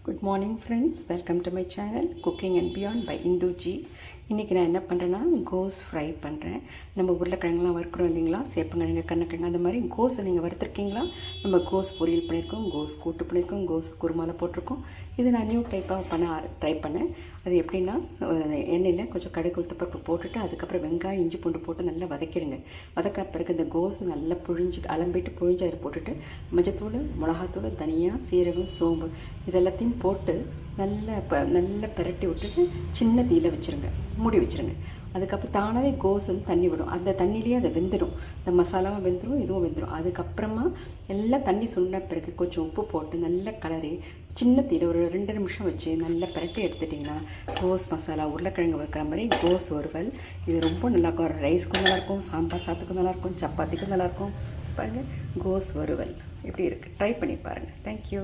Good morning friends, welcome to my channel cooking and beyond by Indhuji. இன்றைக்கி நான் என்ன பண்ணுறேன்னா கோஸ் ஃப்ரை பண்ணுறேன். நம்ம உருளைக்கிழங்குலாம் வறுக்கிறோம் இல்லைங்களா, சேப்பங்கிழங்கு, கண்ணக்கிழங்கு, அந்த மாதிரி கோஸை நீங்கள் வறுத்துருக்கீங்களா? நம்ம கோஸ் பொரியல் பண்ணியிருக்கோம், கோஸ் கூட்டு பண்ணியிருக்கோம், கோஸ் குருமாவில் போட்டிருக்கோம். இது நான் நியூ டைப்பாக ட்ரை பண்ணேன். அது எப்படின்னா, எண்ணெயில் கொஞ்சம் கடுகு உளுத்தப்பருப்பு போட்டுட்டு அதுக்கப்புறம் வெங்காயம் இஞ்சி பூண்டு போட்டு நல்லா வதக்கிடுங்க. வதக்கின பிறகு இந்த கோஸ் நல்லா அலம்பிட்டு புழிஞ்சு அதில் போட்டுட்டு மஞ்சத்தூள், மிளகாத்தூள், தனியா, சீரகம், சோம்பு இதெல்லாத்தையும் போட்டு நல்லா பிரட்டி விட்டுட்டு சின்ன தீயில் வச்சுருங்க, மூடி வச்சுருங்க. அதுக்கப்புறம் தானாகவே கோஸ் தண்ணி விடும். அந்த தண்ணியிலேயே அதை வெந்துடும். இந்த மசாலாவும் வெந்துடும், இதுவும் வெந்துடும். அதுக்கப்புறமா எல்லாம் தண்ணி சுண்ட பிறகு கொஞ்சம் உப்பு போட்டு நல்லா கலரி சின்ன தீயில் ஒரு 2 நிமிஷம் வச்சு நல்லா பிரட்டி எடுத்துட்டிங்கன்னா கோஸ் மசாலா, உருளைக்கிழங்கு வைக்கிற மாதிரி கோஸ் வறுவல். இது ரொம்ப நல்லாயிருக்கும். ரைஸ்க்கும் நல்லாயிருக்கும், சாம்பார் சாத்துக்கும் நல்லாயிருக்கும், சப்பாத்திக்கும் நல்லாயிருக்கும். பாருங்கள், கோஸ் வறுவல் எப்படி இருக்குது, ட்ரை பண்ணி பாருங்கள். தேங்க்யூ.